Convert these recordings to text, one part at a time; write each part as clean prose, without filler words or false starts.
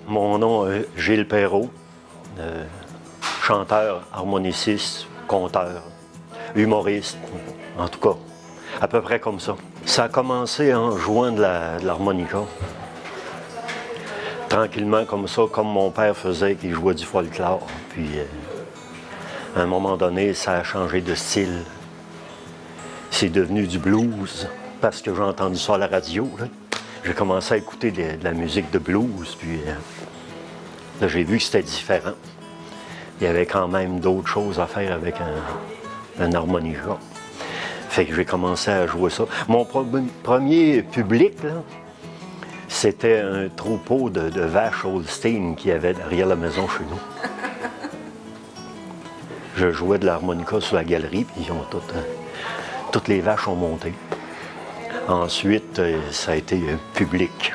Mon nom est Gilles Perrault, chanteur, harmoniciste, conteur, humoriste, en tout cas, à peu près comme ça. Ça a commencé en jouant de l'harmonica. Tranquillement comme ça, comme mon père faisait, qu'il jouait du folklore. Puis, à un moment donné, ça a changé de style. C'est devenu du blues, parce que j'ai entendu ça à la radio. Là. J'ai commencé à écouter de la musique de blues, puis là, j'ai vu que c'était différent. Il y avait quand même d'autres choses à faire avec un harmonica. Fait que j'ai commencé à jouer ça. Mon premier public, là, c'était un troupeau de vaches Holstein qu'il y avait derrière la maison chez nous. Je jouais de l'harmonica sur la galerie, puis toutes les vaches ont monté. Ensuite, ça a été public.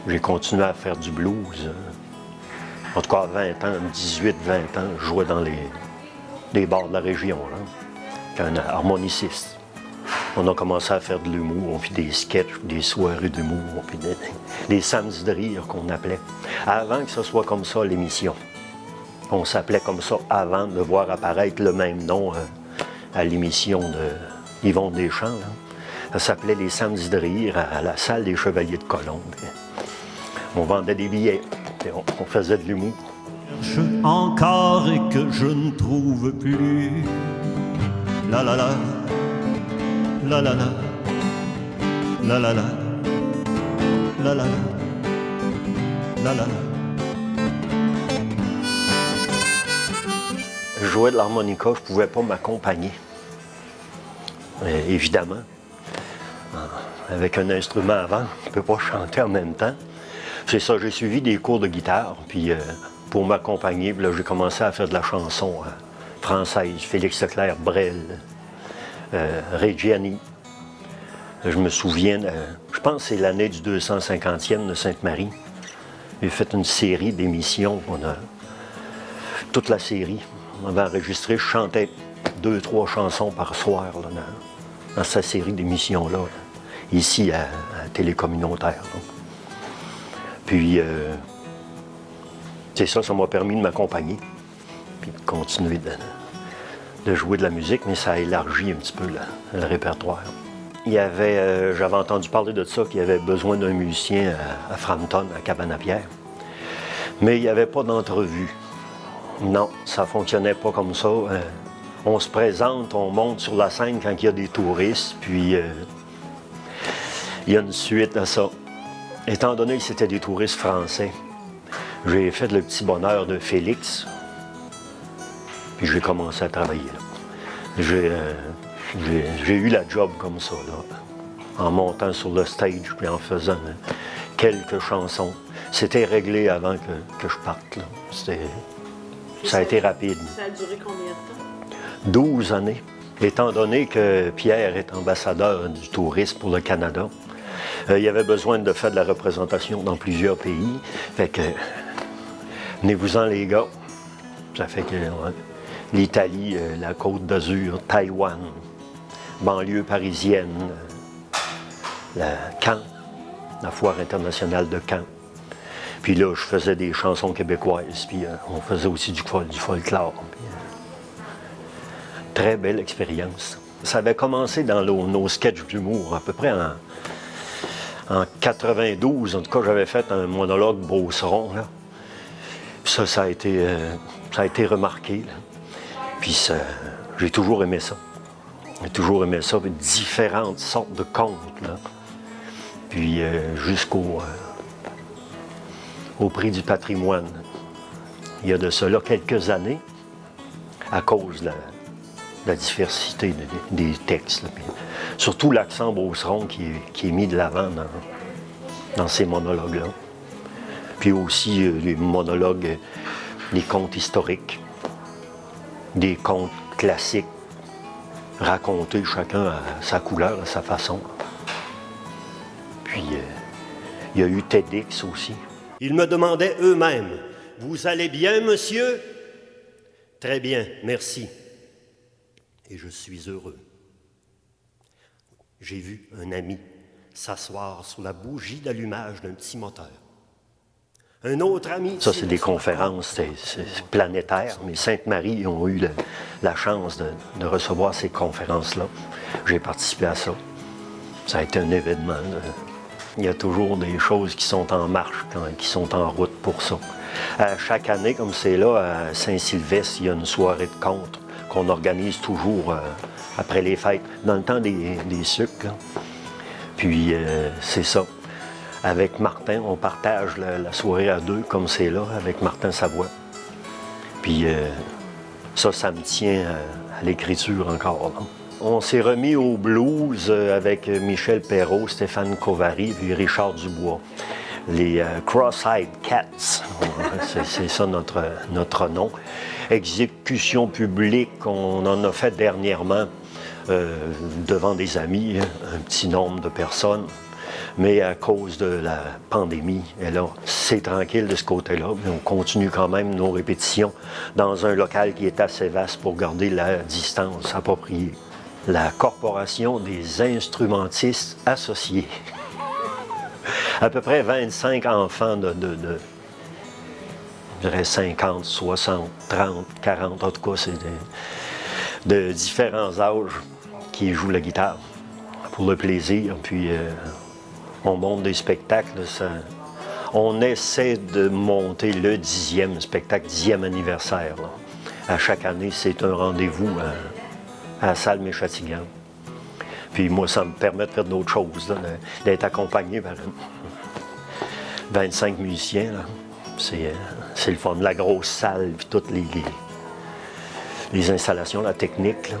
J'ai continué à faire du blues. En tout cas, à 20 ans, 18, 20 ans, je jouais dans les bars de la région, là, un harmoniciste. On a commencé à faire de l'humour, on fit des sketchs, des soirées d'humour, puis des samedis de rire qu'on appelait. Avant que ce soit comme ça, l'émission. On s'appelait comme ça avant de voir apparaître le même nom à l'émission de Yvon Deschamps. Là. Ça s'appelait les samedis de rire à la salle des Chevaliers de Colombe. On vendait des billets, on faisait de l'humour. Je encore et que je ne trouve plus. La la la, la la la, la la la, la la la, la la la. Je jouais de l'harmonica, je ne pouvais pas m'accompagner. Évidemment. Avec un instrument avant, on ne peut pas chanter en même temps. C'est ça, j'ai suivi des cours de guitare, puis pour m'accompagner, là, j'ai commencé à faire de la chanson française, Félix Leclerc, Brel, Reggiani. Je me souviens, je pense que c'est l'année du 250e de Sainte-Marie. J'ai fait une série d'émissions, toute la série. On avait enregistré, je chantais 2-3 chansons par soir là, dans cette série d'émissions-là, ici à Télé Communautaire. Là. Puis, c'est ça, ça m'a permis de m'accompagner, puis de continuer de jouer de la musique, mais ça a élargi un petit peu le répertoire. Il y avait, j'avais entendu parler de ça, qu'il y avait besoin d'un musicien à Frampton, à Cabane-à-Pierre, mais il n'y avait pas d'entrevue. Non, ça ne fonctionnait pas comme ça. On se présente, on monte sur la scène quand il y a des touristes, puis il y a une suite à ça. Étant donné que c'était des touristes français, j'ai fait le petit bonheur de Félix, puis j'ai commencé à travailler là. J'ai eu la job comme ça, là, en montant sur le stage, puis en faisant quelques chansons. C'était réglé avant que je parte, là. Ça a été rapide. Ça a duré combien de temps? 12 années. Étant donné que Pierre est ambassadeur du tourisme pour le Canada, il y avait besoin de faire de la représentation dans plusieurs pays. Fait que, venez-vous-en les gars. Ça fait que l'Italie, la Côte d'Azur, Taïwan, banlieue parisienne, Caen, la foire internationale de Caen. Puis là, je faisais des chansons québécoises, puis on faisait aussi du folklore. Puis, très belle expérience. Ça avait commencé dans nos sketchs d'humour, à peu près en 92. En tout cas, j'avais fait un monologue Beauceron, là. Puis ça a été remarqué, là. Puis j'ai toujours aimé ça. J'ai toujours aimé ça, avec différentes sortes de contes, là. Puis jusqu'au prix du patrimoine. Il y a de cela quelques années, à cause de la diversité des textes. Là. Surtout l'accent Beauceron qui est mis de l'avant dans ces monologues-là. Puis aussi les monologues, les contes historiques, des contes classiques, racontés chacun à sa couleur, à sa façon. Puis il y a eu TEDx aussi. Ils me demandaient eux-mêmes, « Vous allez bien, monsieur? » « Très bien, merci. » Et je suis heureux. J'ai vu un ami s'asseoir sur la bougie d'allumage d'un petit moteur. Un autre ami. Ça, c'est des conférences c'est planétaires, mais Sainte-Marie ont eu la chance de recevoir ces conférences-là. J'ai participé à ça. Ça a été un événement. Il y a toujours des choses qui sont en marche, qui sont en route pour ça. Chaque année, comme c'est là, à Saint-Sylvestre, il y a une soirée de conte qu'on organise toujours après les fêtes, dans le temps des sucres. Là. Puis, c'est ça. Avec Martin, on partage la soirée à deux, comme c'est là, avec Martin Savoie. Puis ça me tient à l'écriture encore. Là. On s'est remis au blues avec Michel Perrault, Stéphane Covary puis Richard Dubois. Les Cross-Eyed Cats, c'est ça notre nom. Exécution publique, on en a fait dernièrement devant des amis, un petit nombre de personnes. Mais à cause de la pandémie, et là, c'est tranquille de ce côté-là, mais on continue quand même nos répétitions dans un local qui est assez vaste pour garder la distance appropriée. La Corporation des instrumentistes associés. À peu près 25 enfants de je dirais 50, 60, 30, 40, en tout cas, c'est de différents âges qui jouent la guitare pour le plaisir, puis on monte des spectacles. On essaie de monter le 10e spectacle, 10e anniversaire. Là. À chaque année, c'est un rendez-vous à la salle Méchatigan. Puis moi, ça me permet de faire d'autres choses, là, d'être accompagné par 25 musiciens. Là. C'est le fun. La grosse salle, puis toutes les installations, la technique. Là.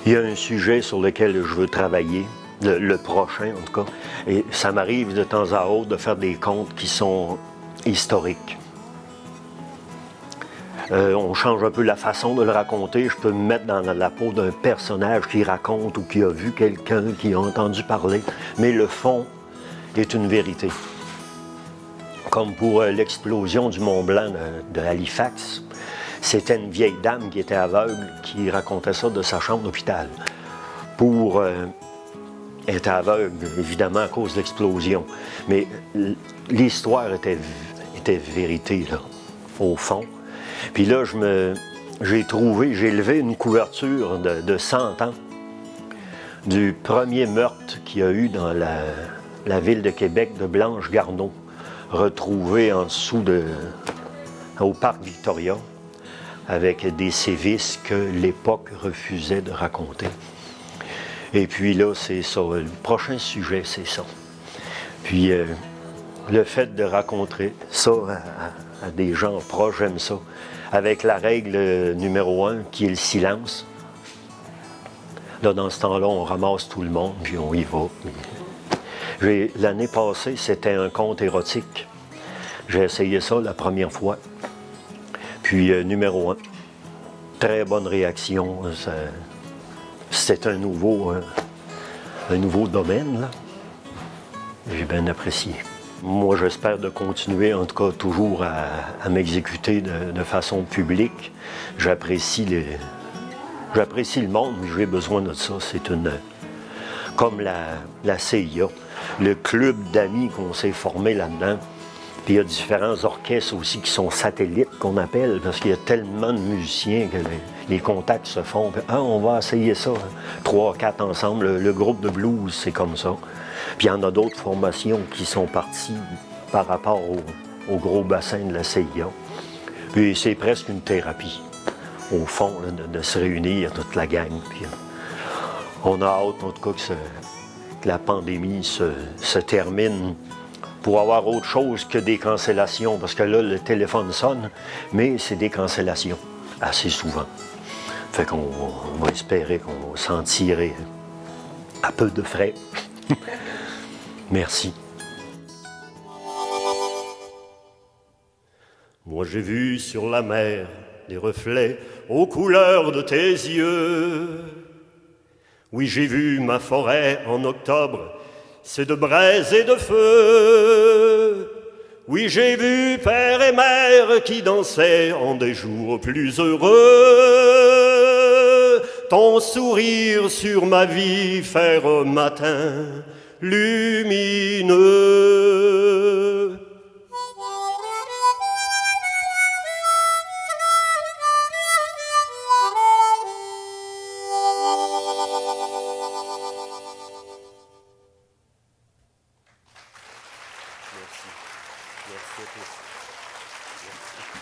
Il y a un sujet sur lequel je veux travailler. Le prochain, en tout cas. Et ça m'arrive de temps à autre de faire des contes qui sont historiques. On change un peu la façon de le raconter. Je peux me mettre dans la peau d'un personnage qui raconte ou qui a vu quelqu'un, qui a entendu parler. Mais le fond est une vérité. Comme pour l'explosion du Mont-Blanc de Halifax. C'était une vieille dame qui était aveugle qui racontait ça de sa chambre d'hôpital. Elle était aveugle, évidemment, à cause de l'explosion. Mais l'histoire était vérité, là, au fond. Puis là, j'ai levé une couverture de 100 ans du premier meurtre qu'il y a eu dans la ville de Québec de Blanche Garneau, retrouvée en dessous au parc Victoria, avec des sévices que l'époque refusait de raconter. Et puis là, c'est ça. Le prochain sujet, c'est ça. Puis le fait de raconter ça à des gens proches, j'aime ça. Avec la règle numéro 1, qui est le silence. Là, dans ce temps-là, on ramasse tout le monde, puis on y va. L'année passée, c'était un conte érotique. J'ai essayé ça la première fois. Puis numéro 1. Très bonne réaction. C'est un nouveau domaine, là. J'ai bien apprécié. Moi, j'espère de continuer, en tout cas, toujours à m'exécuter de façon publique. J'apprécie le monde, mais j'ai besoin de ça. C'est comme la CIA, le club d'amis qu'on s'est formé là-dedans. Puis il y a différents orchestres aussi qui sont satellites, qu'on appelle, parce qu'il y a tellement de musiciens que les contacts se font. Puis, on va essayer ça, 3, 4 ensemble. Le groupe de blues, c'est comme ça. Puis il y en a d'autres formations qui sont parties par rapport au gros bassin de la CIA. Puis c'est presque une thérapie, au fond, là, de se réunir, toute la gang. Puis on a hâte, en tout cas, que la pandémie se termine, pour avoir autre chose que des cancellations, parce que là, le téléphone sonne, mais c'est des cancellations, assez souvent. Fait qu'on va espérer qu'on va s'en tirer à peu de frais. Merci. Moi j'ai vu sur la mer des reflets aux couleurs de tes yeux. Oui, j'ai vu ma forêt en octobre, c'est de braise et de feu. Oui, j'ai vu père et mère qui dansaient en des jours plus heureux. Ton sourire sur ma vie faire un matin lumineux. Merci. Merci à toi. Merci.